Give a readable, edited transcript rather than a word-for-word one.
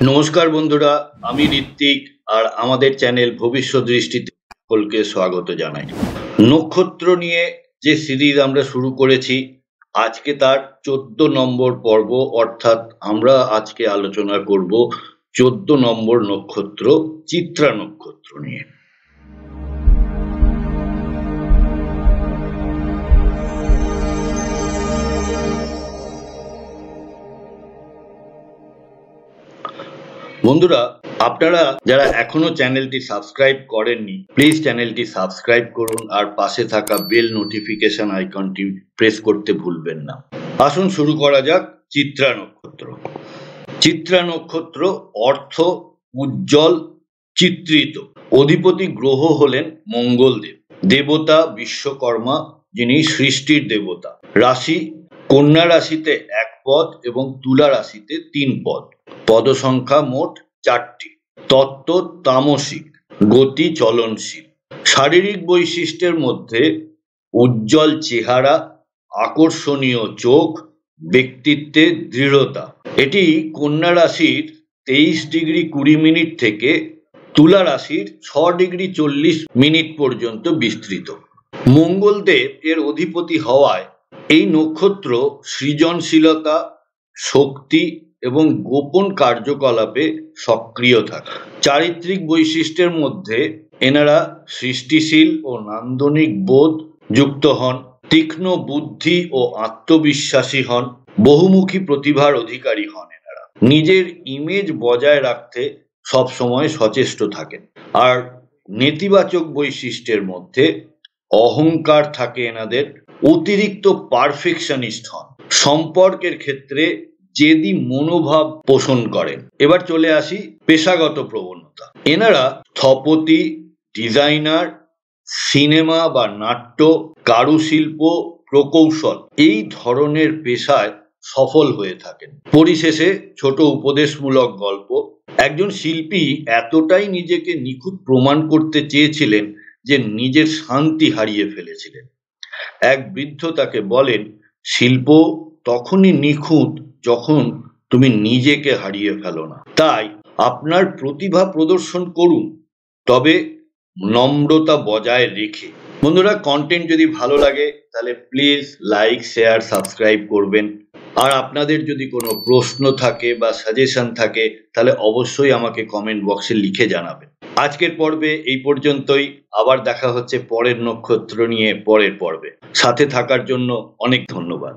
নমস্কার বন্ধুরা, আমি ঋত্বিক আর আমাদের চ্যানেল ভবিষ্যৎ দৃষ্টিতে সকলকে স্বাগত জানাই। নক্ষত্র নিয়ে যে সিরিজ আমরা শুরু করেছি, আজকে তার 14 নম্বর পর্ব, অর্থাৎ আমরা আজকে আলোচনা করব 14 নম্বর নক্ষত্র চিত্রা নক্ষত্র নিয়ে। বন্ধুরা, আপনারা যারা এখনো চ্যানেলটি সাবস্ক্রাইব করেননি, প্লিজ চ্যানেলটি সাবস্ক্রাইব করুন আর পাশে থাকা বেল নোটিফিকেশন আইকনটি প্রেস করতে ভুলবেন না। আসুন শুরু করা যাক চিত্রা নক্ষত্র। চিত্রা নক্ষত্র অর্থ উজ্জ্বল, চিত্রিত। অধিপতি গ্রহ হলেন মঙ্গলদেব, দেবতা বিশ্বকর্মা, যিনি সৃষ্টির দেবতা। রাশি কন্যা রাশিতে 1 পদ এবং তুলা রাশিতে 3 পদ। পদ সংখ্যা মোট 4টি। তত্ত্ব তামসিক, গতি চলনশীল। শারীরিক বৈশিষ্ট্যের মধ্যে উজ্জ্বল চেহারা, আকর্ষণীয় চোখ, ব্যক্তিত্বে দৃঢ়তা। এটি কন্যা রাশির 23°20' থেকে তুলা রাশির 6°40' পর্যন্ত বিস্তৃত। মঙ্গলদেব এর অধিপতি হওয়ায় এই নক্ষত্র সৃজনশীলতা, শক্তি এবং গোপন কার্যকলাপে সক্রিয় থাকে। চারিত্রিক বৈশিষ্ট্যের মধ্যে এনারা সৃষ্টিশীল ও নান্দনিক বোধ যুক্ত হন, তীক্ষ্ণ বুদ্ধি ও আত্মবিশ্বাসী হন, বহুমুখী প্রতিভার অধিকারী হন। এনারা নিজের ইমেজ বজায় রাখতে সবসময় সচেষ্ট থাকেন। আর নেতিবাচক বৈশিষ্ট্যের মধ্যে অহংকার থাকে এনাদের, অতিরিক্ত পারফেকশনিস্ট হন, সম্পর্কের ক্ষেত্রে জেদি মনোভাব পোষণ করেন। এবার চলে আসি পেশাগত প্রবণতা। এনারা স্থপতি, ডিজাইনার, সিনেমা বা নাট্য, কারুশিল্প, প্রকৌশল এই ধরনের পেশায় সফল হয়ে থাকেন। পরিশেষে ছোট উপদেশমূলক গল্প। একজন শিল্পী এতটাই নিজেকে নিখুঁত প্রমাণ করতে চেয়েছিলেন যে নিজের শান্তি হারিয়ে ফেলেছিলেন। এক বৃদ্ধ তাকে বলেন, শিল্প তখনই নিখুঁত যখন তুমি নিজেকে হারিয়ে ফেলো না। তাই আপনার প্রতিভা প্রদর্শন করুন, তবে নম্রতা বজায় রেখে। বন্ধুরা, কন্টেন্ট যদি ভালো লাগে তাহলে প্লিজ লাইক, শেয়ার, সাবস্ক্রাইব করবেন। আর আপনাদের যদি কোনো প্রশ্ন থাকে বা সাজেশন থাকে তাহলে অবশ্যই আমাকে কমেন্ট বক্সে লিখে জানাবেন। আজকের পর্বে এই পর্যন্তই। আবার দেখা হচ্ছে পরের নক্ষত্র নিয়ে পরের পর্বে। সাথে থাকার জন্য অনেক ধন্যবাদ।